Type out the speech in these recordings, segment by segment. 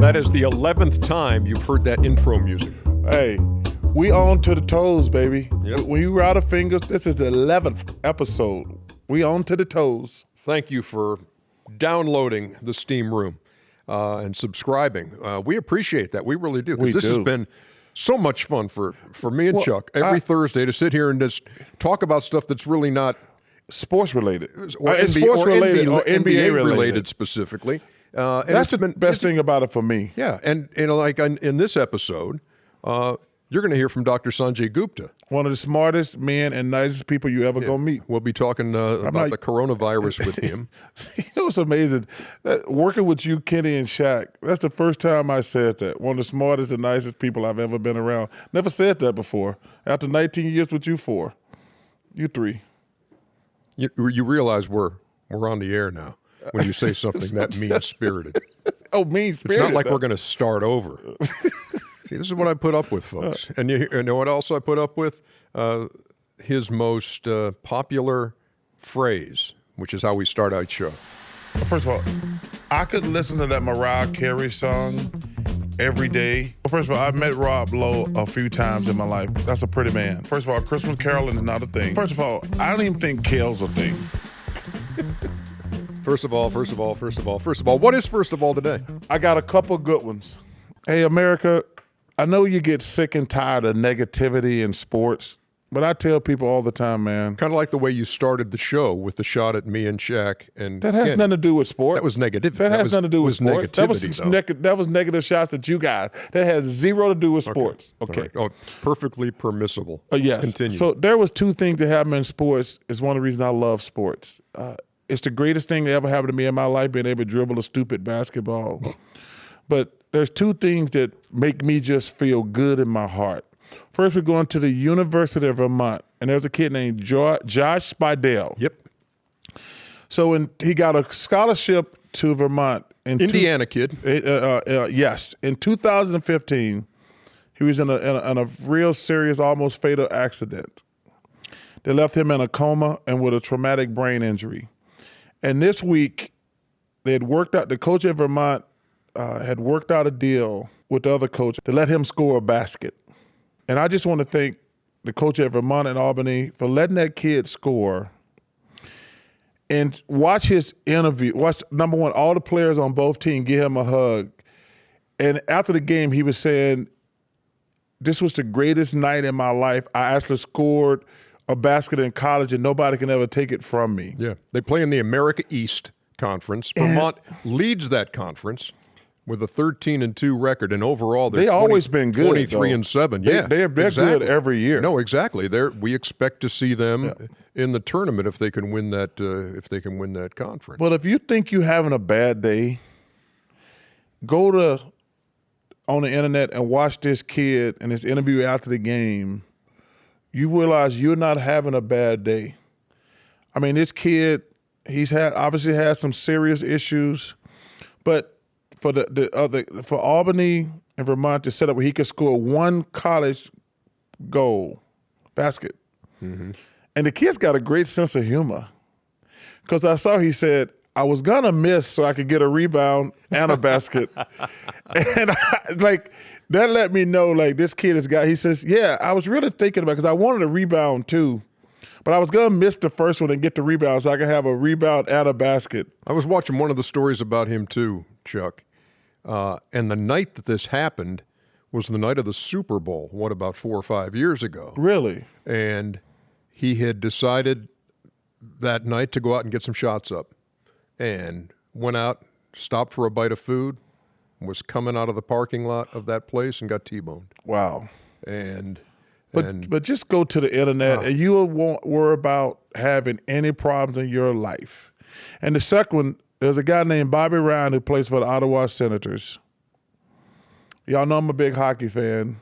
That is the 11th time you've heard that intro music. Hey, we on to the toes, baby. Yep. When you out of fingers, this is the 11th episode. We on to the toes. Thank you for downloading the Steam Room and subscribing. We appreciate that. We really do. Because this has been so much fun for me and Chuck every Thursday to sit here and just talk about stuff that's really not sports related. Or it's sports related or NBA related specifically. And that's the best thing about it for me. Yeah, and like in this episode, you're going to hear from Dr. Sanjay Gupta. One of the smartest men and nicest people you ever gonna meet. We'll be talking about the coronavirus with him. You know what's amazing? Working with you, Kenny and Shaq, that's the first time I said that. One of the smartest and nicest people I've ever been around. Never said that before. After 19 years with you four. You three. You realize we're on the air now when you say something that mean-spirited. Oh, mean-spirited. It's not like we're going to start over. See, this is what I put up with, folks. And you know what else I put up with? His most popular phrase, which is how we start our show. First of all, I could listen to that Mariah Carey song every day. First of all, I've met Rob Lowe a few times in my life. That's a pretty man. First of all, Christmas caroling is not a thing. First of all, I don't even think kale's a thing. First of all, what is first of all today? I got a couple good ones. Hey, America, I know you get sick and tired of negativity in sports, but I tell people all the time, man. Kind of like the way you started the show with the shot at me and Shaq. And that has Kenny. nothing to do with sports. That was negative. That has nothing to do with sports. That was negative shots at you guys. That has zero to do with sports. Okay. Right. Oh, perfectly permissible. Yes. Continue. So there was two things that happened in sports. It's one of the reasons I love sports. It's the greatest thing that ever happened to me in my life, being able to dribble a stupid basketball. But there's two things that make me just feel good in my heart. First, we're going to the University of Vermont, and there's a kid named Josh Spidell. Yep. So he got a scholarship to Vermont. Indiana kid. Yes. In 2015, he was in a real serious, almost fatal accident. They left him in a coma and with a traumatic brain injury. And this week, they had worked out, the coach at Vermont had worked out a deal with the other coach to let him score a basket. And I just want to thank the coach at Vermont and Albany for letting that kid score. And watch his interview. Watch, number one, all the players on both teams give him a hug. And after the game, he was saying, this was the greatest night in my life. I actually scored a basket in college and nobody can ever take it from me. Yeah. They play in the America East Conference. Vermont leads that conference with a 13-2 record, and overall they've always been good. 23-7. Yeah, they're exactly good every year. No, exactly. We expect to see them in the tournament if they can win that. If they can win that conference. But if you think you're having a bad day, go on the internet and watch this kid and his interview after the game. You realize you're not having a bad day. I mean, this kid, he's obviously had some serious issues, but for Albany and Vermont to set up where he could score one college goal basket. Mm-hmm. And the kid's got a great sense of humor. Because I saw he said, I was going to miss so I could get a rebound and a basket. And that let me know, this kid he says, yeah, I was really thinking about it because I wanted a rebound too. But I was going to miss the first one and get the rebound so I could have a rebound and a basket. I was watching one of the stories about him too, Chuck. And the night that this happened was the night of the Super Bowl, about 4 or 5 years ago. Really? And he had decided that night to go out and get some shots up. And went out, stopped for a bite of food, was coming out of the parking lot of that place and got T-boned. Wow. But just go to the internet and you won't worry about having any problems in your life. And the second one, there's a guy named Bobby Ryan who plays for the Ottawa Senators. Y'all know I'm a big hockey fan.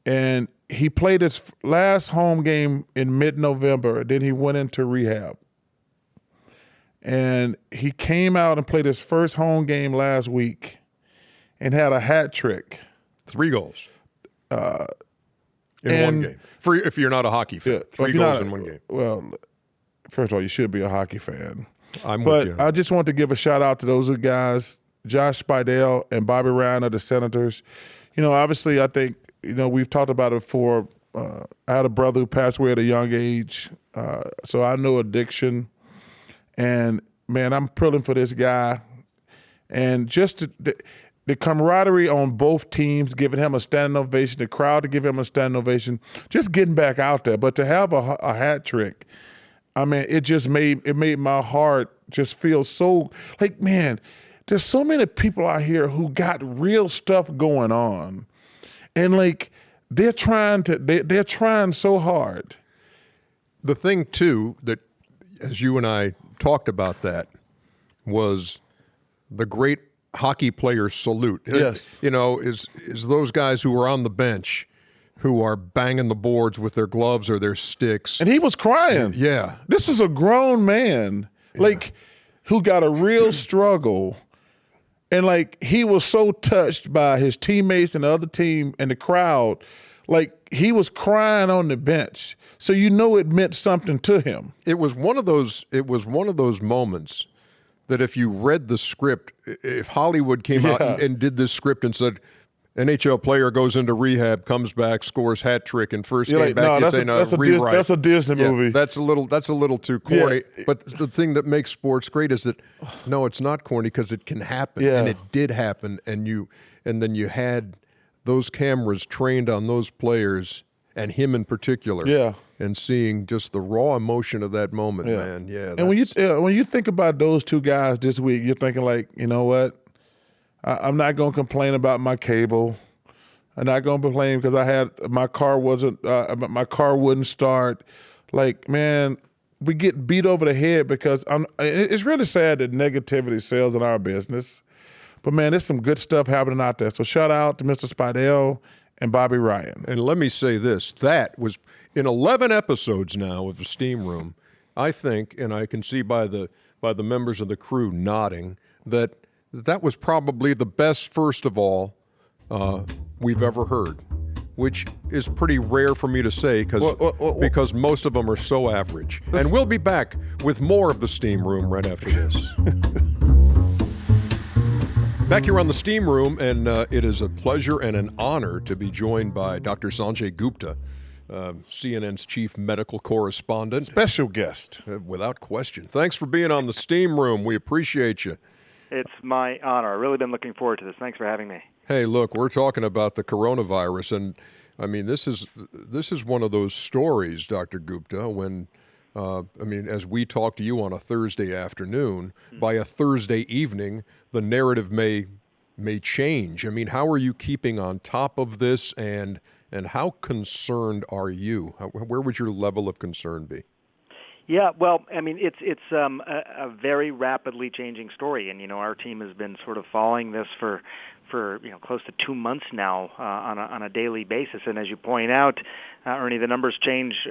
And he played his last home game in mid-November. Then he went into rehab. And he came out and played his first home game last week and had a hat trick. 3 goals. In one game. If you're not a hockey fan. 3 goals in one game. Well, first of all, you should be a hockey fan. I'm with you. But I just want to give a shout out to those guys. Josh Spidell and Bobby Ryan of the Senators. Obviously, I think, we've talked about it before. I had a brother who passed away at a young age, so I know addiction. And, man, I'm pulling for this guy. And just the camaraderie on both teams, giving him a standing ovation, the crowd to give him a standing ovation, just getting back out there. But to have a hat trick, I mean, it made my heart just feel so like, man, there's so many people out here who got real stuff going on, and like they're trying so hard. The thing too that, as you and I talked about, that was the great hockey player salute. Yes. Is those guys who are on the bench who are banging the boards with their gloves or their sticks. And he was crying. Yeah. This is a grown man, who got a real struggle. And, he was so touched by his teammates and the other team and the crowd. He was crying on the bench. So it meant something to him. It was one of those moments that if you read the script, if Hollywood came out and did this script and said, NHL player goes into rehab, comes back, scores hat trick, and first game back, you say, no, rewrite. That's a Disney movie. That's a little too corny. Yeah. But the thing that makes sports great is that, no, it's not corny because it can happen, and it did happen, and then you had those cameras trained on those players and him in particular. Yeah. And seeing just the raw emotion of that moment, man. Yeah. And when you think about those two guys this week, you're thinking you know what? I'm not going to complain about my cable. I'm not going to complain because my car wouldn't start. Man, we get beat over the head because it's really sad that negativity sells in our business. But man, there's some good stuff happening out there. So shout out to Mr. Spidell and Bobby Ryan. And let me say this, that was in 11 episodes now of the Steam Room, I think, and I can see by the members of the crew nodding, that was probably the best, first of all, we've ever heard, which is pretty rare for me to say because most of them are so average. And we'll be back with more of the Steam Room right after this. Back here on the Steam Room, and it is a pleasure and an honor to be joined by Dr. Sanjay Gupta, CNN's Chief Medical Correspondent. Special guest. Without question. Thanks for being on the Steam Room. We appreciate you. It's my honor. I've really been looking forward to this. Thanks for having me. Hey, look, we're talking about the coronavirus, and I mean, this is one of those stories, Dr. Gupta, when, as we talk to you on a Thursday afternoon, by a Thursday evening, the narrative may change. I mean, how are you keeping on top of this, and how concerned are you? Where would your level of concern be? Yeah, well, I mean, it's a very rapidly changing story, and our team has been sort of following this for close to 2 months now on a daily basis. And as you point out, Ernie, the numbers change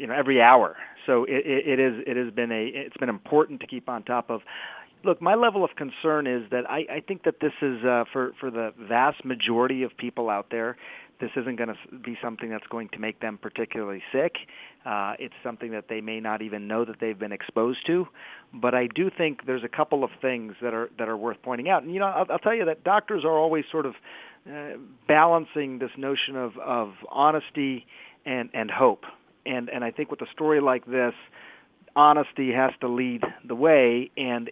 every hour. So it's been important to keep on top of. Look, my level of concern is that I think that this is for the vast majority of people out there, this isn't going to be something that's going to make them particularly sick. It's something that they may not even know that they've been exposed to. But I do think there's a couple of things that are worth pointing out. And, I'll tell you that doctors are always sort of balancing this notion of honesty and hope. And I think with a story like this, honesty has to lead the way, and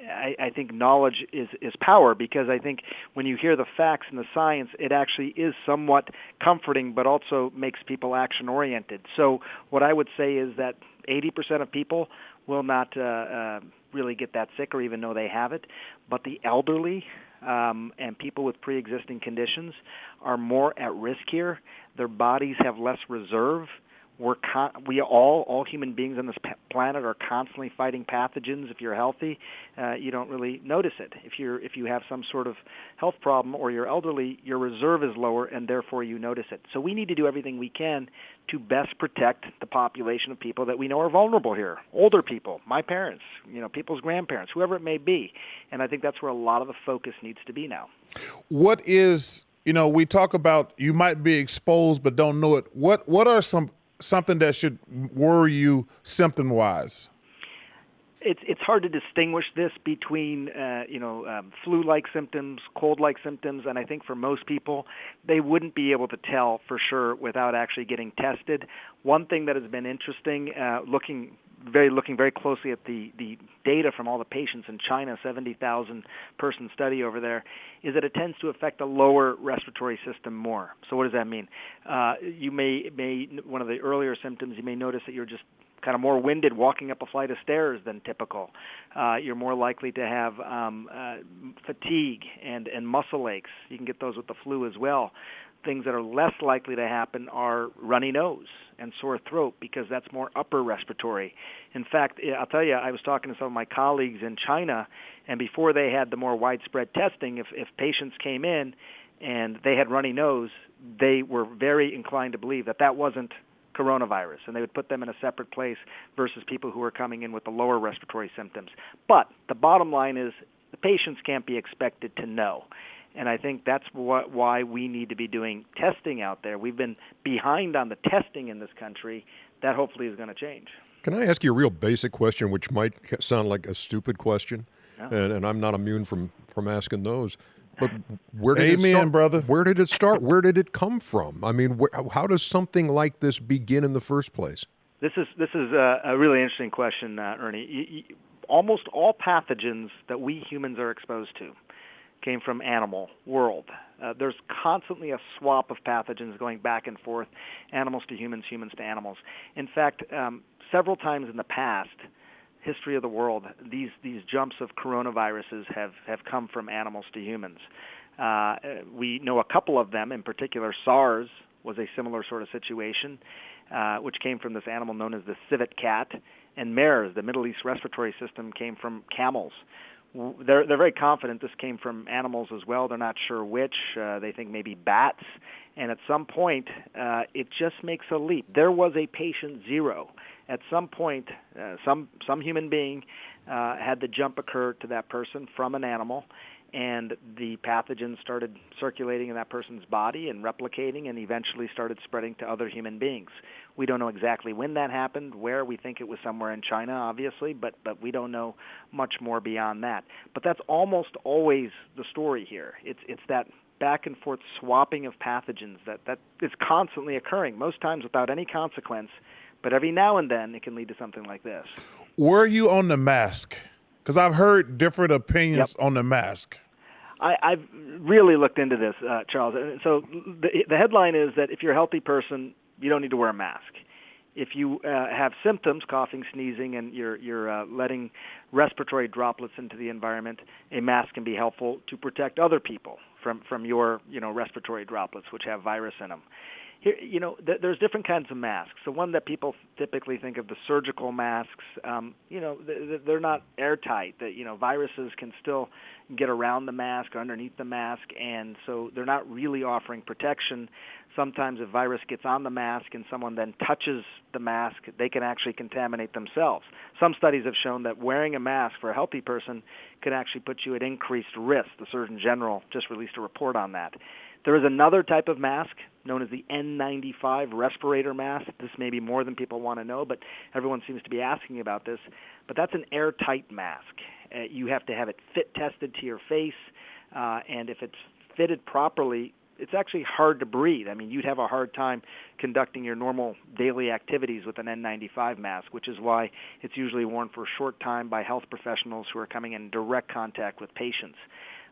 I think knowledge is power, because I think when you hear the facts and the science, it actually is somewhat comforting, but also makes people action-oriented. So what I would say is that 80% of people will not really get that sick or even know they have it, but the elderly and people with pre-existing conditions are more at risk here. Their bodies have less reserve. We all human beings on this planet are constantly fighting pathogens. If you're healthy, you don't really notice it. If you have some sort of health problem or you're elderly, your reserve is lower, and therefore you notice it. So we need to do everything we can to best protect the population of people that we know are vulnerable here. Older people, my parents, people's grandparents, whoever it may be. And I think that's where a lot of the focus needs to be now. What is, we talk about you might be exposed but don't know it. What are something that should worry you symptom-wise? It's hard to distinguish this between flu-like symptoms, cold-like symptoms, and I think for most people they wouldn't be able to tell for sure without actually getting tested. One thing that has been interesting, looking very closely at the data from all the patients in China, 70,000 person study over there, is that it tends to affect the lower respiratory system more. So what does that mean? You may one of the earlier symptoms, you may notice that you're just kind of more winded walking up a flight of stairs than typical. You're more likely to have fatigue and muscle aches. You can get those with the flu as well. Things that are less likely to happen are runny nose and sore throat because that's more upper respiratory. In fact, I'll tell you, I was talking to some of my colleagues in China, and before they had the more widespread testing, if patients came in and they had runny nose, they were very inclined to believe that wasn't coronavirus, and they would put them in a separate place versus people who are coming in with the lower respiratory symptoms. But the bottom line is the patients can't be expected to know. And I think that's why we need to be doing testing out there. We've been behind on the testing in this country. That hopefully is going to change. Can I ask you a real basic question, which might sound like a stupid question, and I'm not immune from asking those. But where did it start, brother? Where did it start? Where did it come from? I mean, how does something like this begin in the first place? This is a really interesting question, Ernie. Almost all pathogens that we humans are exposed to came from animal world. There's constantly a swap of pathogens going back and forth, animals to humans, humans to animals. In fact, several times in the past, history of the world, these jumps of coronaviruses have come from animals to humans. We know a couple of them, in particular SARS was a similar sort of situation, which came from this animal known as the civet cat, and MERS, the Middle East respiratory system, came from camels. They're very confident this came from animals as well. They're not sure which. They think maybe bats. And at some point, it just makes a leap. There was a patient zero. At some point, some human being had the jump occur to that person from an animal, and the pathogen started circulating in that person's body and replicating and eventually started spreading to other human beings. We don't know exactly when that happened, where. We think it was somewhere in China, obviously, but we don't know much more beyond that. But that's almost always the story here. It's that back and forth swapping of pathogens that is constantly occurring, most times without any consequence, but every now and then it can lead to something like this. Were you on the mask? Because I've heard different opinions on the mask. I've really looked into this, Charles. So the headline is that if you're a healthy person, you don't need to wear a mask. If you have symptoms, coughing, sneezing, and you're letting respiratory droplets into the environment, a mask can be helpful to protect other people from your respiratory droplets, which have virus in them. Here, there's different kinds of masks. The one that people typically think of, the surgical masks, they're not airtight. Viruses can still get around the mask or underneath the mask, and so they're not really offering protection. Sometimes if virus gets on the mask and someone then touches the mask, they can actually contaminate themselves. Some studies have shown that wearing a mask for a healthy person could actually put you at increased risk. The Surgeon General just released a report on that. There is another type of mask known as the N95 respirator mask. This may be more than people want to know, but everyone seems to be asking about this. But that's an airtight mask. You have to have it fit tested to your face, and if it's fitted properly, it's actually hard to breathe. I mean, you'd have a hard time conducting your normal daily activities with an N95 mask, which is why it's usually worn for a short time by health professionals who are coming in direct contact with patients.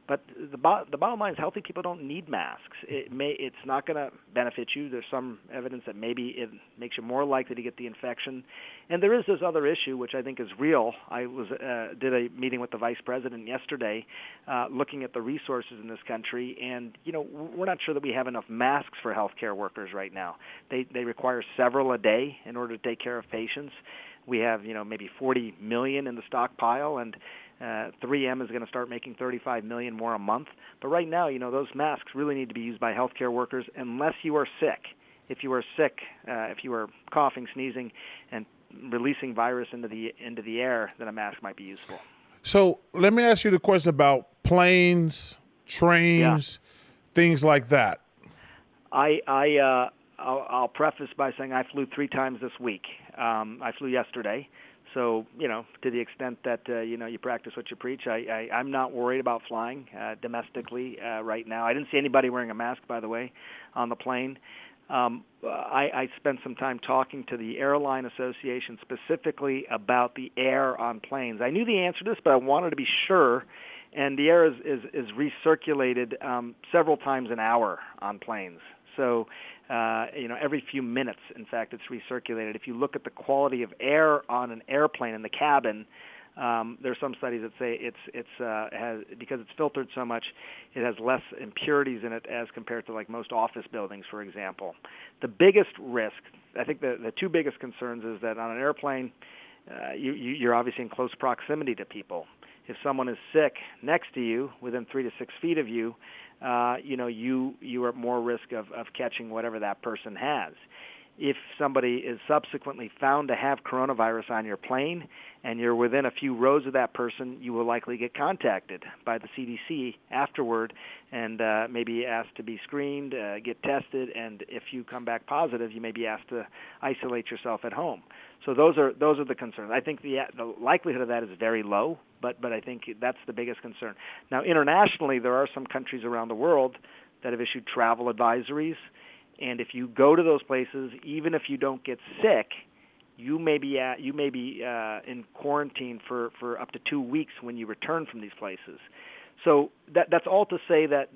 But the bottom line is healthy people don't need masks. It's not going to benefit you. There's some evidence that maybe it makes you more likely to get the infection. And there is this other issue, which I think is real. I did a meeting with the vice president yesterday looking at the resources in this country. And, we're not sure that we have enough masks for healthcare workers right now. They require several a day in order to take care of patients. We have, maybe 40 million in the stockpile, and 3M is going to start making 35 million more a month. But right now, those masks really need to be used by healthcare workers unless you are sick. If you are sick, if you are coughing, sneezing, and releasing virus into the air, then a mask might be useful. So let me ask you the question about planes, trains, things like that. I'll preface by saying I flew 3 times this week. I flew yesterday, So, to the extent that, you practice what you preach, I'm not worried about flying domestically right now. I didn't see anybody wearing a mask, by the way, on the plane. I spent some time talking to the Airline Association specifically about the air on planes. I knew the answer to this, but I wanted to be sure. And the air is recirculated several times an hour on planes. So, every few minutes, in fact, it's recirculated. If you look at the quality of air on an airplane in the cabin, there's some studies that say has because it's filtered so much, it has less impurities in it as compared to like most office buildings, for example. The biggest risk, I think the two biggest concerns is that on an airplane, you're obviously in close proximity to people. If someone is sick next to you, within 3 to 6 feet of you, you are at more risk of catching whatever that person has. If somebody is subsequently found to have coronavirus on your plane and you're within a few rows of that person, you will likely get contacted by the CDC afterward and maybe asked to be screened, get tested, and if you come back positive, you may be asked to isolate yourself at home. So those are the concerns. I think the likelihood of that is very low, but I think that's the biggest concern. Now, internationally, there are some countries around the world that have issued travel advisories, and if you go to those places, even if you don't get sick, you may be in quarantine for up to 2 weeks when you return from these places. So that's all to say that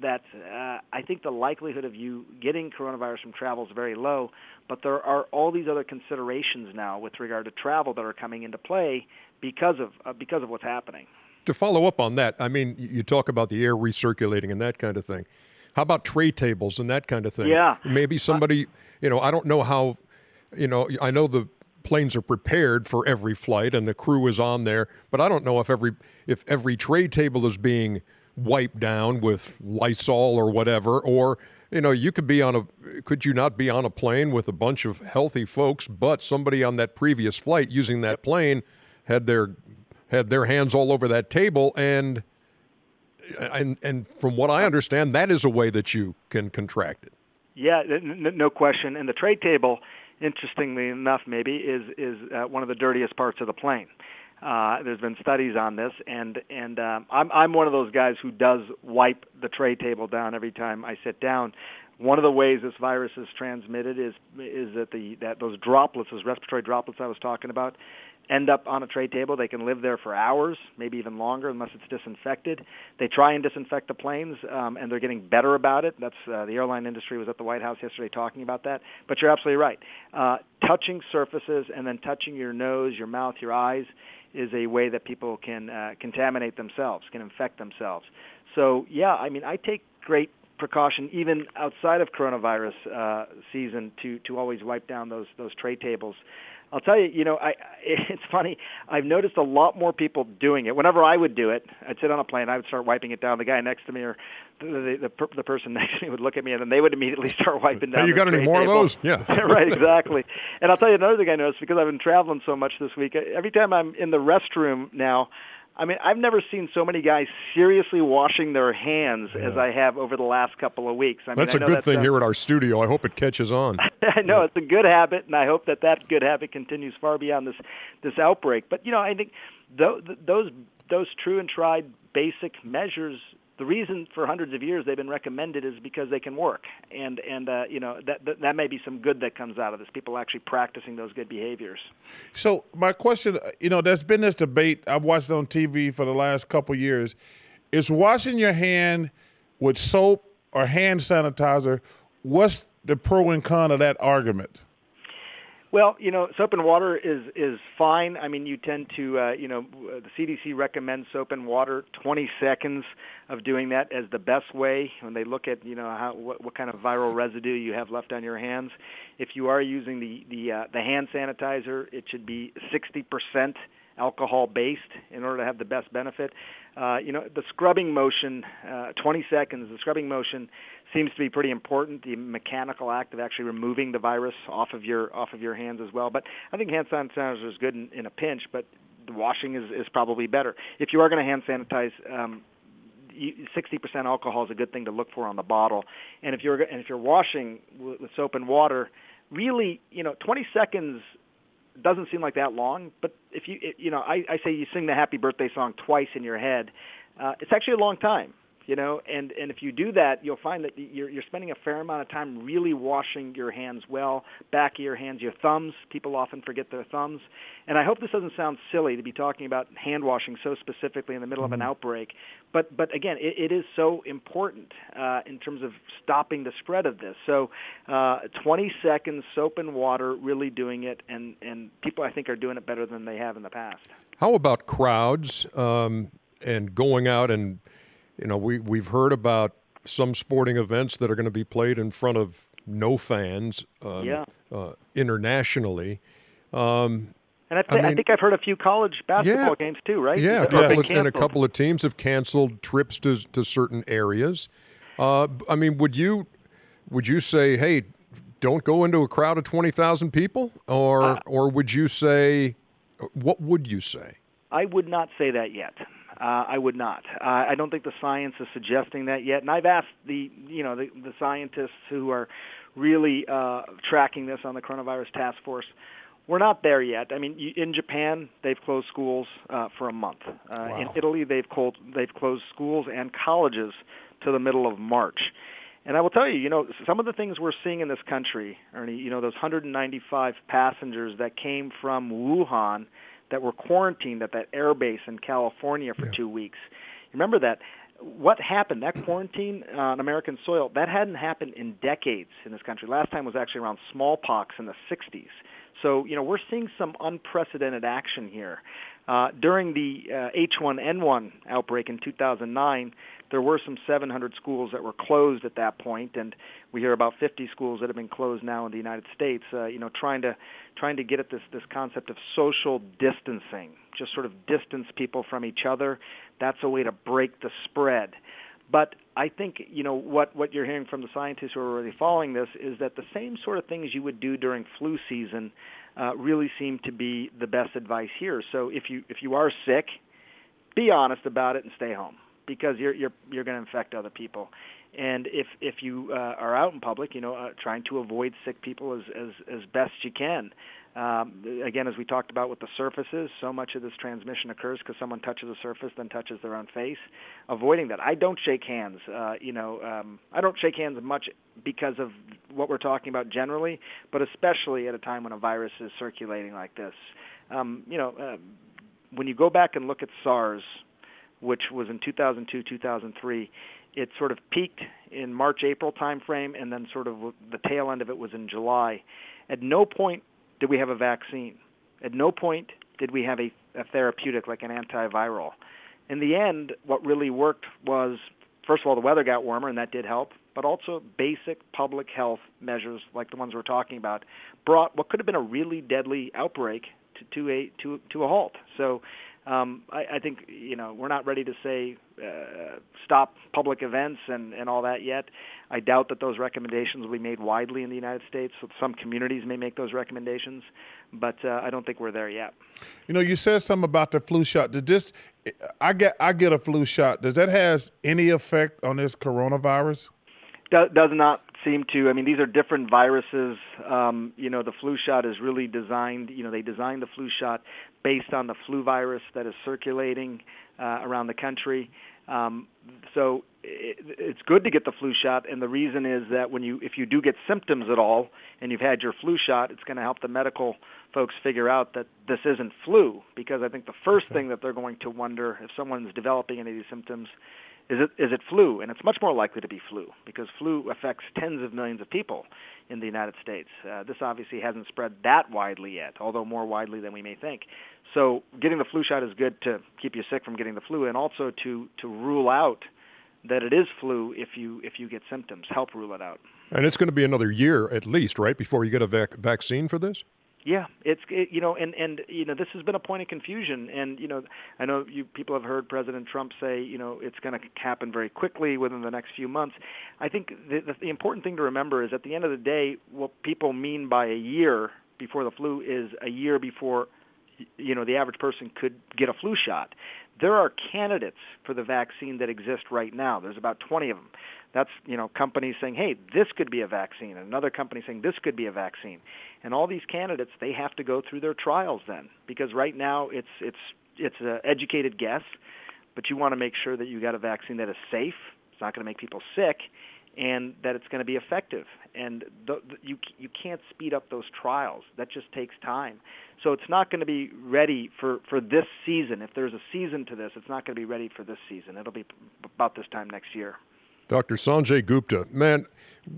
I think the likelihood of you getting coronavirus from travel is very low, but there are all these other considerations now with regard to travel that are coming into play because of what's happening. To follow up on that, I mean, you talk about the air recirculating and that kind of thing. How about tray tables and that kind of thing? Yeah. Maybe somebody, I don't know how, I know the planes are prepared for every flight and the crew is on there, but I don't know if every tray table is being wiped down with Lysol or whatever, or could you not be on a plane with a bunch of healthy folks, but somebody on that previous flight using that plane had their hands all over that table, and from what I understand, that is a way that you can contract it. Yeah, no question. And the tray table, interestingly enough, maybe is one of the dirtiest parts of the plane. There's been studies on this, and I'm one of those guys who does wipe the tray table down every time I sit down. One of the ways this virus is transmitted is that those droplets, those respiratory droplets I was talking about, end up on a tray table. They can live there for hours, maybe even longer, unless it's disinfected. They try and disinfect the planes, and they're getting better about it. That's the airline industry was at the White House yesterday talking about that. But you're absolutely right. Touching surfaces and then touching your nose, your mouth, your eyes is a way that people can contaminate themselves, can infect themselves. So, yeah, I mean, I take great precaution even outside of coronavirus season to always wipe down those tray tables. I'll tell you, it's funny. I've noticed a lot more people doing it. Whenever I would do it, I'd sit on a plane, I would start wiping it down. The guy next to me or the person next to me would look at me, and then they would immediately start wiping down. Hey, you got any more of those? Yeah. Right, exactly. And I'll tell you another thing I noticed, because I've been traveling so much this week. Every time I'm in the restroom now, I mean, I've never seen so many guys seriously washing their hands as I have over the last couple of weeks. That's a good thing here at our studio. I hope it catches on. I know it's a good habit, and I hope that good habit continues far beyond this outbreak. But I think those true and tried basic measures, the reason for hundreds of years they've been recommended is because they can work, and that may be some good that comes out of this. People actually practicing those good behaviors. So my question, there's been this debate. I've watched it on TV for the last couple years. Is washing your hand with soap or hand sanitizer? What's the pro and con of that argument? Well, soap and water is fine. I mean, you tend to, the CDC recommends soap and water, 20 seconds of doing that as the best way when they look at, what kind of viral residue you have left on your hands. If you are using the hand sanitizer, it should be 60% alcohol-based in order to have the best benefit. The scrubbing motion, 20 seconds, the scrubbing motion seems to be pretty important, the mechanical act of actually removing the virus off of your hands as well. But I think hand sanitizer is good in a pinch, but the washing is probably better. If you are going to hand sanitize, 60% alcohol is a good thing to look for on the bottle. And if you're washing with soap and water, really, 20 seconds It doesn't seem like that long, but if I say you sing the happy birthday song twice in your head, it's actually a long time. And if you do that, you'll find that you're spending a fair amount of time really washing your hands well, back of your hands, your thumbs. People often forget their thumbs. And I hope this doesn't sound silly to be talking about hand washing so specifically in the middle of an outbreak. But again, it is so important in terms of stopping the spread of this. So 20 seconds, soap and water, really doing it, and people, I think, are doing it better than they have in the past. How about crowds and going out and we've heard about some sporting events that are going to be played in front of no fans internationally. And I think I've heard a few college basketball games too, right? Yeah, and a couple of teams have canceled trips to certain areas. Would you say, hey, don't go into a crowd of 20,000 people, or would you say, what would you say? I would not say that yet. I would not. I don't think the science is suggesting that yet. And I've asked the scientists who are really tracking this on the coronavirus task force. We're not there yet. I mean, in Japan, they've closed schools for a month. Wow. In Italy, they've closed schools and colleges to the middle of March. And I will tell you, some of the things we're seeing in this country, Ernie, those 195 passengers that came from Wuhan that were quarantined at that air base in California for 2 weeks. Remember that. What happened, that quarantine on American soil, that hadn't happened in decades in this country. Last time was actually around smallpox in the 60s. So, we're seeing some unprecedented action here. During the H1N1 outbreak in 2009, there were some 700 schools that were closed at that point, and we hear about 50 schools that have been closed now in the United States. Trying to get at this concept of social distancing, just sort of distance people from each other. That's a way to break the spread. But I think what you're hearing from the scientists who are already following this is that the same sort of things you would do during flu season really seem to be the best advice here. So if you are sick, be honest about it and stay home, because you're going to infect other people. And if you are out in public, trying to avoid sick people as best you can. Again, as we talked about with the surfaces, so much of this transmission occurs because someone touches a surface, then touches their own face. Avoiding that. I don't shake hands. I don't shake hands much because of what we're talking about generally, but especially at a time when a virus is circulating like this. When you go back and look at SARS, which was in 2002, 2003, it sort of peaked in March-April timeframe, and then sort of the tail end of it was in July. At no point did we have a vaccine. At no point did we have a therapeutic like an antiviral. In the end, what really worked was, first of all, the weather got warmer, and that did help, but also basic public health measures like the ones we're talking about brought what could have been a really deadly outbreak to a halt. So I think we're not ready to say stop public events and all that yet. I doubt that those recommendations will be made widely in the United States. So some communities may make those recommendations, but I don't think we're there yet. You said something about the flu shot. I get a flu shot. Does that has any effect on this coronavirus? Does not seem to. I mean, these are different viruses. The flu shot is really designed, they designed the flu shot based on the flu virus that is circulating around the country. So it's good to get the flu shot, and the reason is that if you do get symptoms at all and you've had your flu shot, it's going to help the medical folks figure out that this isn't flu, because I think the first thing that they're going to wonder if someone's developing any of these symptoms is it flu? And it's much more likely to be flu, because flu affects tens of millions of people in the United States. This obviously hasn't spread that widely yet, although more widely than we may think. So getting the flu shot is good to keep you sick from getting the flu, and also to rule out that it is flu if you get symptoms, help rule it out. And it's going to be another year at least, right, before you get a vaccine for this? Yeah, this has been a point of confusion, and I know people have heard President Trump say it's going to happen very quickly within the next few months. I think the important thing to remember is at the end of the day, what people mean by a year before the flu is a year before the average person could get a flu shot. There are candidates for the vaccine that exist right now. There's about 20 of them. That's, companies saying, hey, this could be a vaccine, and another company saying this could be a vaccine. And all these candidates, they have to go through their trials then, because right now it's an educated guess, but you want to make sure that you got a vaccine that is safe, it's not going to make people sick, and that it's going to be effective. And you can't speed up those trials. That just takes time. So it's not going to be ready for this season. If there's a season to this, it's not going to be ready for this season. It'll be about this time next year. Dr. Sanjay Gupta, man,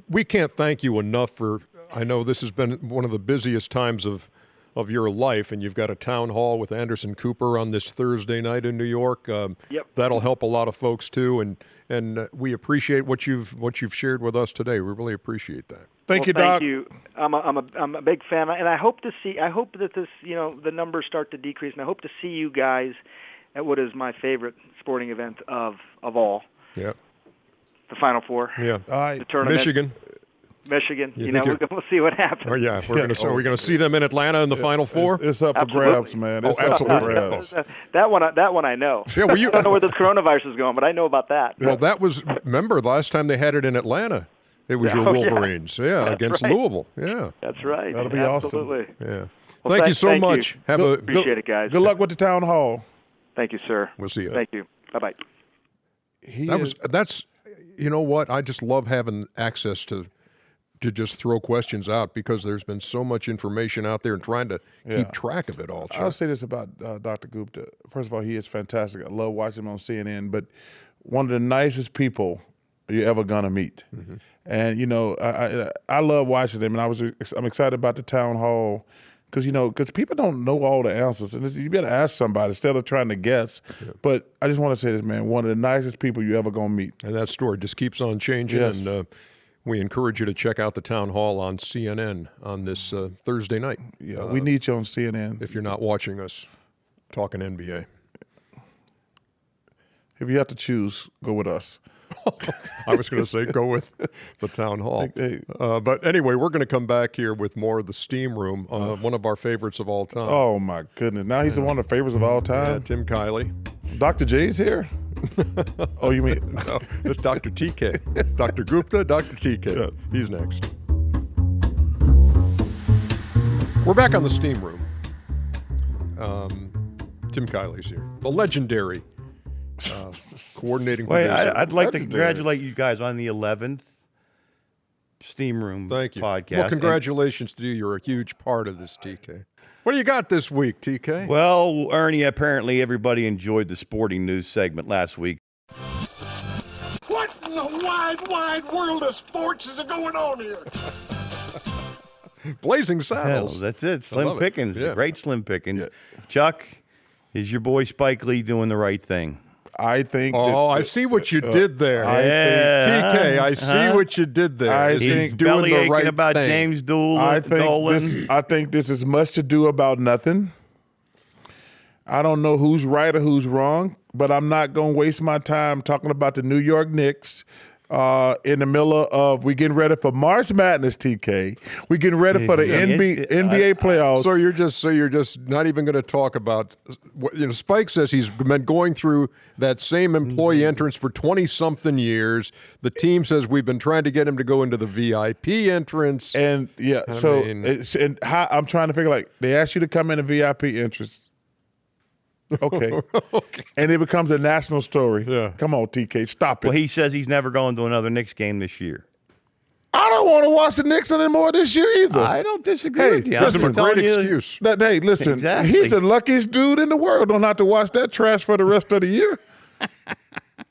we can't thank you enough for, I know this has been one of the busiest times of your life, and you've got a town hall with Anderson Cooper on this Thursday night in New York. Yep. That'll help a lot of folks too, and we appreciate what you've shared with us today. We really appreciate that. Thank you, Doc. Thank you. I'm a big fan, and I hope that this, the numbers start to decrease, and I hope to see you guys at what is my favorite sporting event of all. Yeah. The Final Four. Yeah. The tournament. Michigan. We'll see what happens. Oh yeah, are we going to see them in Atlanta in the Final Four? It's up for grabs, man. It's up for grabs. That one I know. Yeah, well, I don't know where this coronavirus is going, but I know about that. Well, remember last time they had it in Atlanta. It was your Wolverines, against right. Louisville. Yeah. That's right. That'll be Absolutely. awesome. Yeah. Well, thank you so much. You. Appreciate it, guys. Good luck with the town hall. Thank you, sir. We'll see you. Thank you. Bye-bye. That's you know what? I just love having access to just throw questions out, because there's been so much information out there and trying to keep track of it all. Chuck. I'll say this about Dr. Gupta. First of all, he is fantastic. I love watching him on CNN, but one of the nicest people you're ever going to meet. Mm-hmm. And, I love watching him, and I'm excited about the town hall, because people don't know all the answers. And you better ask somebody instead of trying to guess. Yeah. But I just want to say this, man, one of the nicest people you ever going to meet. And that story just keeps on changing. Yes. And we encourage you to check out the town hall on CNN on this Thursday night. Yeah, we need you on CNN. If you're not watching us talking NBA. If you have to choose, go with us. I was going to say go with the town hall. Hey. But anyway, we're going to come back here with more of the Steam Room, one of our favorites of all time. Oh, my goodness. Now he's one of the favorites of all time? Yeah, Tim Kiely. Dr. J's here? Oh, you mean? No, it's Dr. TK. Dr. Gupta, Dr. TK. Yeah. He's next. We're back on the Steam Room. Tim Kiely's here. The legendary coordinating producer. I'd like to congratulate you guys on the 11th Steam Room podcast. Well, congratulations to you. You're a huge part of this, TK. What do you got this week, TK? Well, Ernie, apparently everybody enjoyed the sporting news segment last week. What in the wide, wide world of sports is going on here? Blazing Saddles. Hell, that's it. Slim Pickens. Yeah. Great Slim Pickens. Yeah. Chuck, is your boy Spike Lee doing the right thing? I think. I see what you did there. TK, I see what you did there. He's bellyaching about James Doolin. I think this is much to do about nothing. I don't know who's right or who's wrong, but I'm not going to waste my time talking about the New York Knicks in the middle of we getting ready for March Madness, TK. We getting ready for the NBA playoffs. So you're just not even going to talk about what Spike says he's been going through that same employee entrance for 20-something years. The team says we've been trying to get him to go into the VIP entrance. And I'm trying to figure they ask you to come in a VIP entrance. Okay. Okay. And it becomes a national story. Yeah. Come on, TK, stop it. Well, he says he's never going to another Knicks game this year. I don't want to watch the Knicks anymore this year either. I don't disagree with you. That's a great excuse. Hey, listen, exactly. He's the luckiest dude in the world. Don't have to watch that trash for the rest of the year.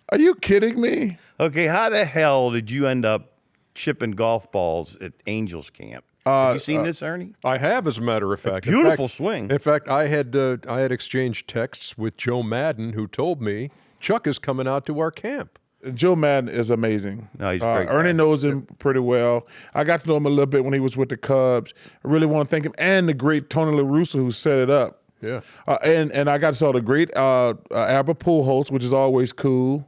Are you kidding me? Okay, how the hell did you end up chipping golf balls at Angels camp? Have you seen this, Ernie? I have, as a matter of fact. Beautiful swing. In fact, I had exchanged texts with Joe Madden, who told me Chuck is coming out to our camp. Joe Madden is amazing. No, he's great. Ernie knows him pretty well. I got to know him a little bit when he was with the Cubs. I really want to thank him and the great Tony La Russa who set it up. Yeah. And I got to saw the great Albert Pujols, which is always cool.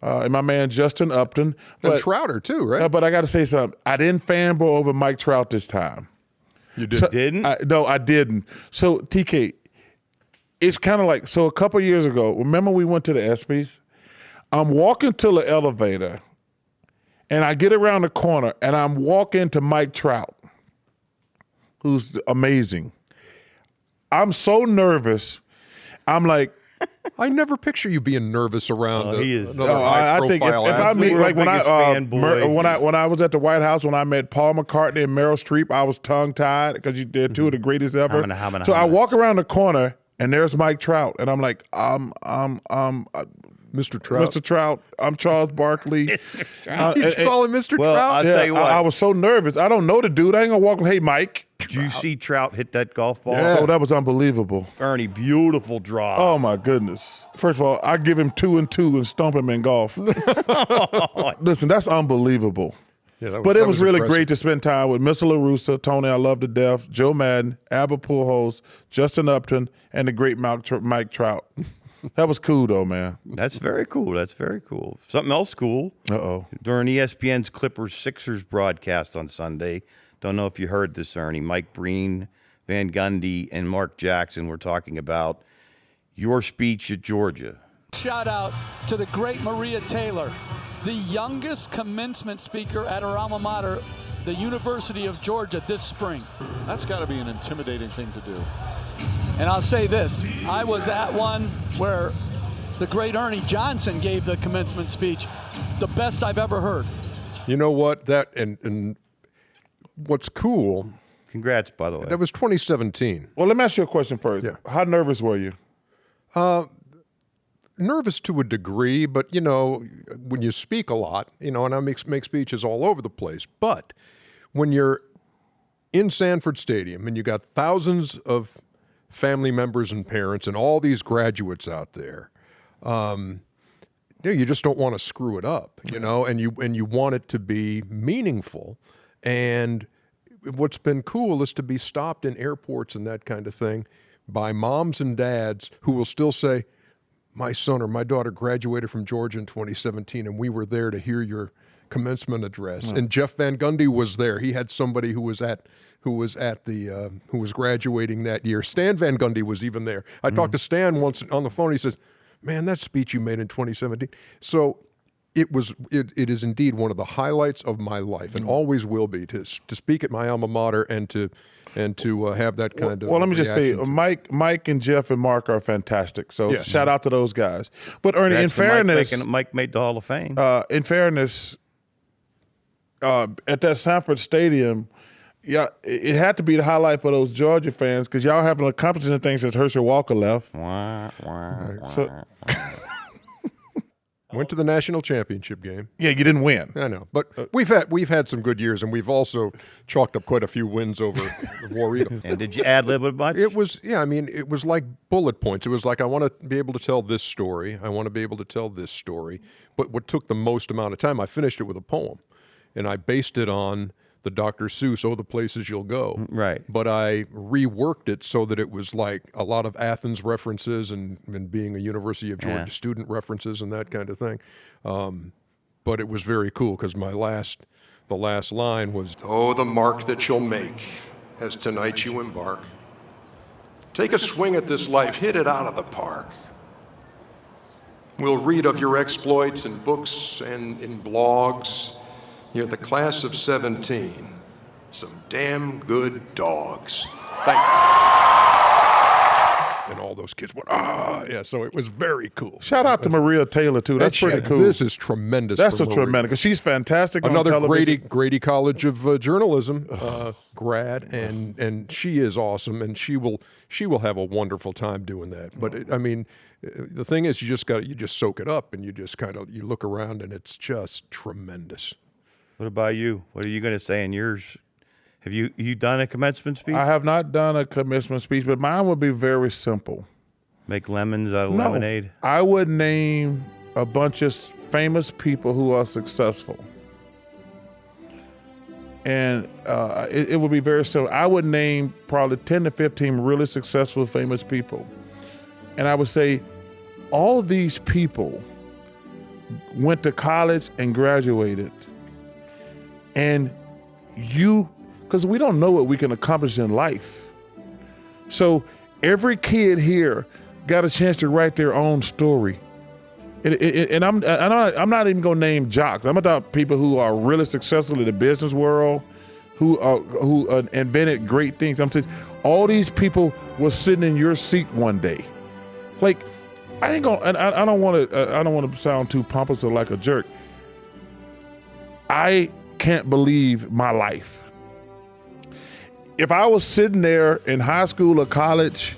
And my man Justin Upton. And Trouter, too, right? But I got to say something. I didn't fanboy over Mike Trout this time. You didn't? Didn't? No, I didn't. So, TK, it's kind of like, so a couple years ago, remember we went to the ESPYs? I'm walking to the elevator, and I get around the corner, and I'm walking to Mike Trout, who's amazing. I'm so nervous. I'm like, I never picture you being nervous around he is. another I think if high-profile I meet, athlete. like when Fanboy. when I was at the White House, when I met Paul McCartney and Meryl Streep, I was tongue-tied because they're two of the greatest ever. So I walk around the corner, and there's Mike Trout, and I'm like, Mr. Trout. Mr. Trout, I'm Charles Barkley. You call him Mr. Trout? I'll tell you what. I was so nervous. I don't know the dude. I ain't gonna walk. Hey, Mike. Did you see Trout hit that golf ball? Yeah. Oh, that was unbelievable. Ernie, beautiful draw. Oh my goodness. First of all, I give him 2 and 2 and stump him in golf. Listen, that's unbelievable. Yeah, But it was really impressive. great to spend time with Mr. LaRussa, Tony I love to death, Joe Madden, Albert Pujols, Justin Upton, and the great Mike Trout. That was cool though, man. That's very cool. That's very cool. Something else cool. Uh-oh. During ESPN's Clippers-Sixers broadcast on Sunday, don't know if you heard this, Ernie, Mike Breen, Van Gundy, and Mark Jackson were talking about your speech at Georgia. Shout out to the great Maria Taylor, the youngest commencement speaker at her alma mater, the University of Georgia, this spring. That's got to be an intimidating thing to do. And I'll say this, I was at one where the great Ernie Johnson gave the commencement speech, the best I've ever heard. You know what? That and what's cool, Congrats, by the way. that was 2017. Well, let me ask you a question first. Yeah. How nervous were you? Nervous to a degree, but, you know, when you speak a lot, you know, and I make speeches all over the place, but when you're in Sanford Stadium and you got thousands of family members and parents and all these graduates out there, you just don't want to screw it up, you know, and you want it to be meaningful. And what's been cool is to be stopped in airports and that kind of thing by moms and dads who will still say, my son or my daughter graduated from Georgia in 2017, and we were there to hear your commencement address. And Jeff Van Gundy was there. He had somebody who was graduating that year. Stan Van Gundy was even there. I talked to Stan once on the phone. He says, "Man, that speech you made in 2017." So it is indeed one of the highlights of my life, and always will be, to speak at my alma mater and to have that kind of. Well, let me just say, reaction Mike and Jeff and Mark are fantastic. So Yeah. shout out to those guys. But Ernie, in That's the fairness, Mike made the Hall of Fame. in fairness, at that Sanford Stadium, yeah, it had to be the highlight for those Georgia fans because y'all haven't accomplished anything since Herschel Walker left. So, Went to the national championship game. yeah, you didn't win. I know, but we've had some good years, and we've also chalked up quite a few wins over the War Eagle. And did you ad-lib a bunch? It was, yeah, I mean, it was like bullet points. It was like, I want to be able to tell this story. I want to be able to tell this story. But what took the most amount of time, I finished it with a poem, and I based it on the Dr. Seuss, "Oh, the Places You'll Go." Right. But I reworked it so that it was like a lot of Athens references and being a University of Georgia student references and that kind of thing. But it was very cool because the last line was, "Oh, the mark that you'll make as tonight you embark. Take a swing at this life, hit it out of the park. We'll read of your exploits in books and in blogs. You're the class of 17. Some damn good dogs. Thank you." And all those kids went, "Ah!" Yeah, so it was very cool. Shout out to Maria Taylor, too. That's pretty cool. This is tremendous. That's for a Maria. tremendous, because she's fantastic Another on television. Grady College of Journalism grad, and she is awesome, and she will have a wonderful time doing that. But I mean, the thing is, you just soak it up, and you just you look around, and it's just tremendous. What about you? What are you going to say in yours? Have you done a commencement speech? I have not done a commencement speech, but mine would be very simple. Make lemons out of lemonade? I would name a bunch of famous people who are successful. And it would be very simple. I would name probably 10 to 15 really successful, famous people. And I would say, all these people went to college and graduated. And because we don't know what we can accomplish in life. So every kid here got a chance to write their own story. And I'm not even gonna name jocks. I'm about people who are really successful in the business world, who invented great things. I'm saying all these people were sitting in your seat one day. Like, I ain't gonna. And I don't want to sound too pompous or like a jerk. I can't believe my life. If I was sitting there in high school or college,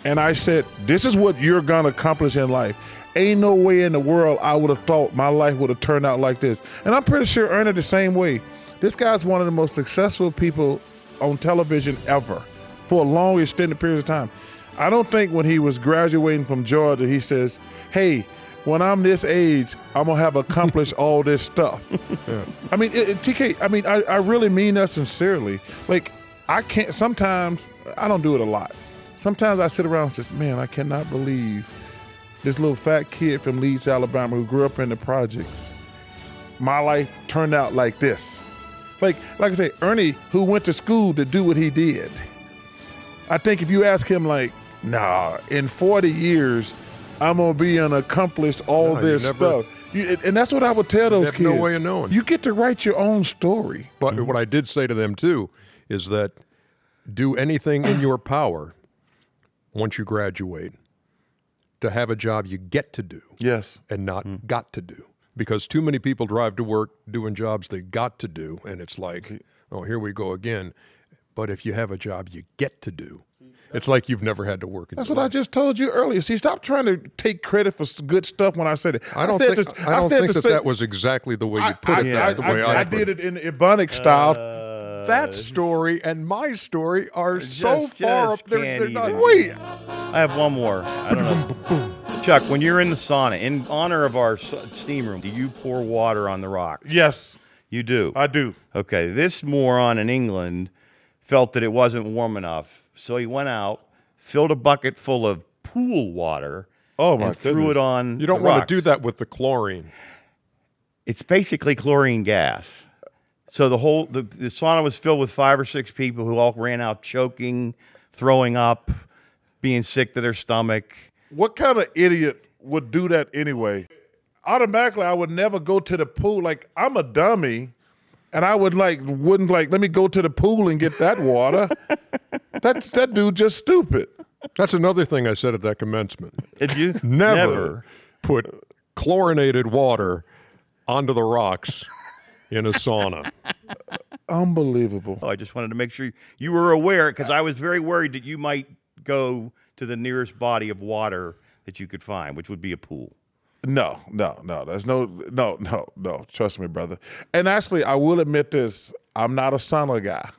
and I said, "This is what you're gonna accomplish in life," ain't no way in the world I would have thought my life would have turned out like this. And I'm pretty sure Ernie the same way. This guy's one of the most successful people on television ever for a long extended period of time. I don't think when he was graduating from Georgia, he says, "Hey, when I'm this age, I'm gonna have accomplished all this stuff." Yeah. I mean, TK, I mean, I really mean that sincerely. Like, I can't, sometimes, I don't do it a lot. Sometimes I sit around and say, man, I cannot believe this little fat kid from Leeds, Alabama, who grew up in the projects, my life turned out like this. Like I say, Ernie, who went to school to do what he did, I think if you ask him, like, nah, in 40 years, I'm gonna be an accomplished this stuff. And that's what I would tell those kids. No way of knowing. You get to write your own story. But what I did say to them too is that do anything in your power once you graduate to have a job you get to do. Yes. And not got to do. Because too many people drive to work doing jobs they got to do, and it's like, oh, here we go again. But if you have a job you get to do, it's like you've never had to work. That's what I just told you earlier. See, stop trying to take credit for good stuff when I said it. I don't think that was exactly the way you put it. That's the way I did it in Ebonic style. That story and my story are so far up there. They're not. Wait. I have one more. I don't know. Chuck, when you're in the sauna, in honor of our steam room, do you pour water on the rocks? Yes. You do? I do. Okay. This moron in England felt that it wasn't warm enough, so he went out, filled a bucket full of pool water, and threw it on You don't want to do that with the chlorine. It's basically chlorine gas. So the sauna was filled with 5 or 6 people who all ran out choking, throwing up, being sick to their stomach. What kind of idiot would do that anyway? Automatically, I would never go to the pool. Like, I'm a dummy, and I wouldn't let me go to the pool and get that water. That dude just stupid. That's another thing I said at that commencement. Did you? Never put chlorinated water onto the rocks in a sauna. Unbelievable. Oh, I just wanted to make sure you were aware, because I was very worried that you might go to the nearest body of water that you could find, which would be a pool. No. There's no. Trust me, brother. And actually, I will admit this. I'm not a sauna guy.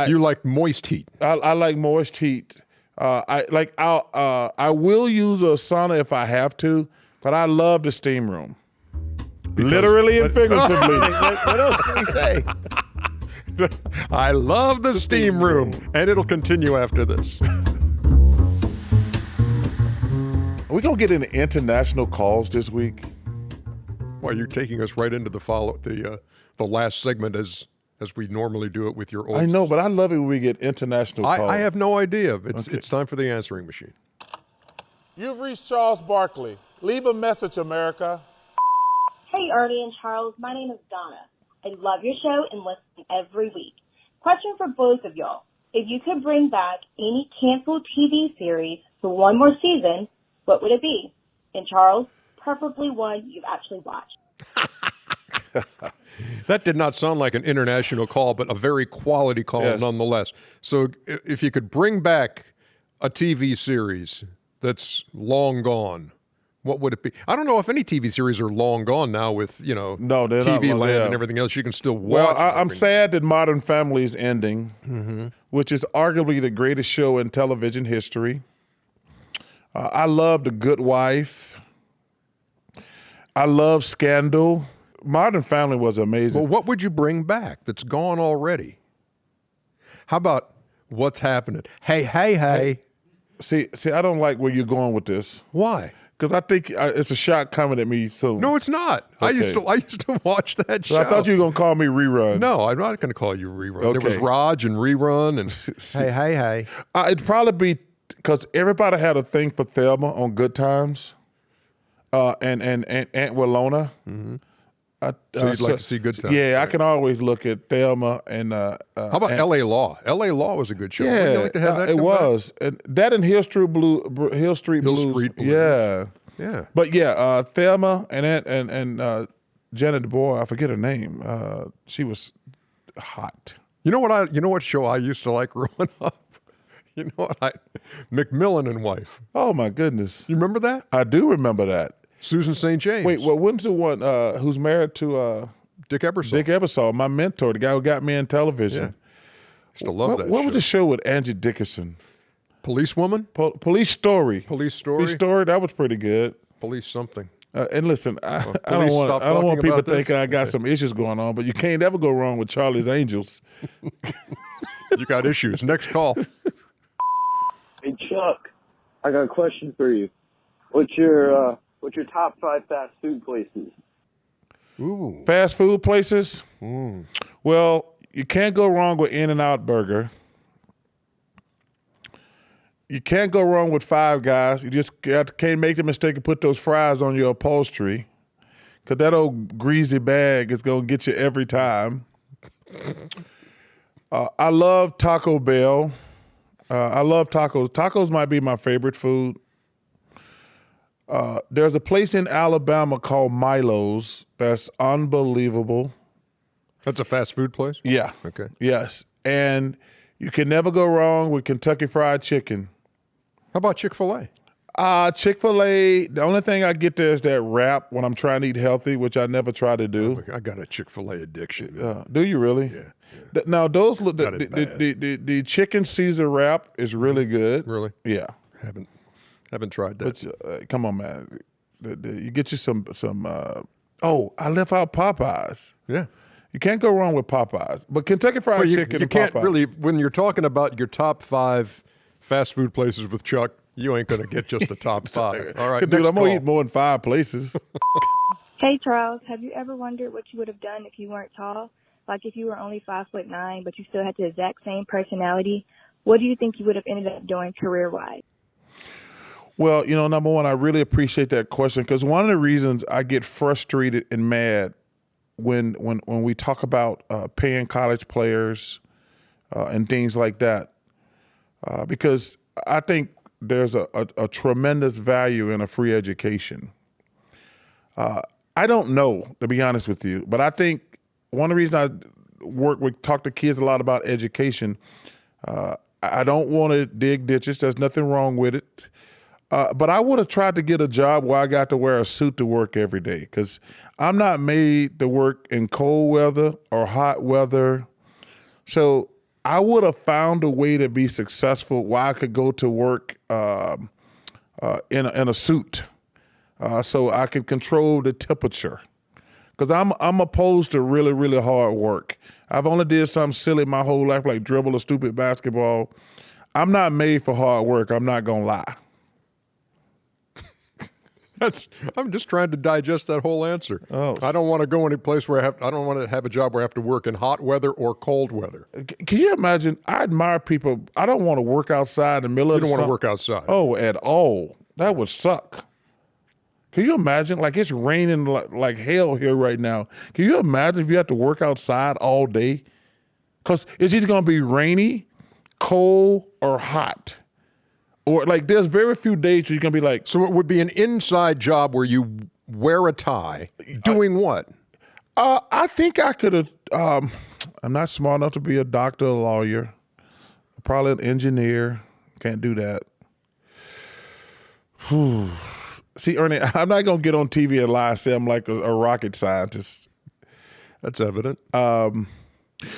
You like moist heat. I like moist heat. I will use a sauna if I have to, but I love the steam room. Literally and figuratively. What else can we say? I love the steam room, and it'll continue after this. Are we gonna get into international calls this week? Well, you're taking us right into the last segment as we normally do it with your old. I know, but I love it when we get international calls. I have no idea. It's time for the answering machine. You've reached Charles Barkley. Leave a message, America. Hey, Ernie and Charles. My name is Donna. I love your show and listen every week. Question for both of y'all. If you could bring back any canceled TV series for one more season, what would it be? And Charles, preferably one you've actually watched. That did not sound like an international call, but a very quality call nonetheless. So if you could bring back a TV series that's long gone, what would it be? I don't know if any TV series are long gone now with, TV Land and everything else. You can still watch. Well, I'm sad that Modern Family is ending, which is arguably the greatest show in television history. I love The Good Wife. I love Scandal. Modern Family was amazing. Well, what would you bring back that's gone already? How about What's Happening? Hey. See, I don't like where you're going with this. Why? Because I think it's a shot coming at me soon. No, it's not. Okay. I used to watch that show. I thought you were going to call me Rerun. No, I'm not going to call you Rerun. Okay. There was Raj and Rerun and hey. It'd probably be because everybody had a thing for Thelma on Good Times, and Aunt Willona. Mm-hmm. So you'd like to see Good Times? Yeah, right. I can always look at Thelma and. How about L.A. Law? L.A. Law was a good show. Wouldn't you like to have that it come was. And that and Hill Street Blues. Hill Street Blues. Yeah. Yeah. But yeah, Thelma and Janet Du Bois, I forget her name. She was hot. You know what show I used to like growing up? You know what? McMillan and Wife. Oh my goodness. You remember that? I do remember that. Susan St. James. Wait, well, when's the one who's married to Dick Ebersol. Dick Ebersol, my mentor, the guy who got me in television. Yeah. Used to love that What show. was the show with Angie Dickinson? Policewoman? Police Story. Police Story? Police Story, that was pretty good. Police something. And listen, I police don't stop want talking people about this? thinking I got some issues going on, but you can't ever go wrong with Charlie's Angels. You got issues. Next call. Hey Chuck, I got a question for you. What's your top 5 fast food places? Ooh. Fast food places? Mm. Well, you can't go wrong with In-N-Out Burger. You can't go wrong with Five Guys. You just can't make the mistake and put those fries on your upholstery, because that old greasy bag is going to get you every time. I love Taco Bell. I love tacos. Tacos might be my favorite food. There's a place in Alabama called Milo's that's unbelievable. That's a fast food place? Yeah. Okay. Yes. And you can never go wrong with Kentucky Fried Chicken. How about Chick-fil-A? Chick-fil-A, the only thing I get there is that wrap when I'm trying to eat healthy, which I never try to do. I got a Chick-fil-A addiction. Do you really? Yeah. Now, the chicken Caesar wrap is really good. Really? Yeah. Haven't tried that. But come on, man. You get you some. I left out Popeyes. Yeah. You can't go wrong with Popeyes. But Kentucky Fried Chicken you and can't Popeyes. really, when you're talking about your top 5 fast food places with Chuck, you ain't going to get just the top 5. All right, Dude, I'm going to eat more than 5 places. Hey, Charles, have you ever wondered what you would have done if you weren't tall? Like if you were only 5'9", but you still had the exact same personality, what do you think you would have ended up doing career-wise? Well, number one, I really appreciate that question, because one of the reasons I get frustrated and mad when we talk about paying college players and things like that, because I think there's a tremendous value in a free education. I don't know, to be honest with you, but I think one of the reasons I talk to kids a lot about education, I don't want to dig ditches. There's nothing wrong with it. But I would have tried to get a job where I got to wear a suit to work every day, because I'm not made to work in cold weather or hot weather. So I would have found a way to be successful where I could go to work in a suit, so I could control the temperature. Because I'm opposed to really, really hard work. I've only did something silly my whole life, like dribble a stupid basketball. I'm not made for hard work. I'm not gonna lie. I'm just trying to digest that whole answer. Oh. I don't want to go any place where I don't want to have a job where I have to work in hot weather or cold weather. Can you imagine? I admire people. I don't want to work outside in the middle of the You don't want to sun. work outside. Oh, at all. That would suck. Can you imagine? Like, it's raining like hell here right now. Can you imagine if you have to work outside all day? Because it's either going to be rainy, cold, or hot. Or like, there's very few days where you're going to be like. So it would be an inside job where you wear a tie. Doing what? I think I could have. I'm not smart enough to be a doctor, a lawyer. Probably an engineer. Can't do that. Whew. See, Ernie, I'm not going to get on TV and lie and say I'm like a rocket scientist. That's evident.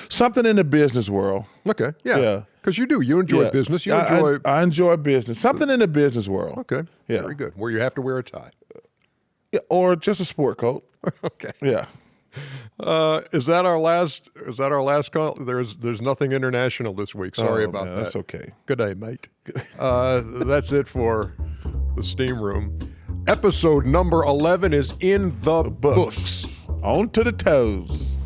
Something in the business world. Okay, yeah. Because you do. You enjoy business. I enjoy business. Something in the business world. Okay, yeah. Very good. Where you have to wear a tie. Yeah, or just a sport coat. Okay. Yeah. Is that our last call? There's nothing international this week. Sorry about that. That's okay. Good day, mate. That's it for the Steam Room. Episode number 11 is in the books. On to the toes.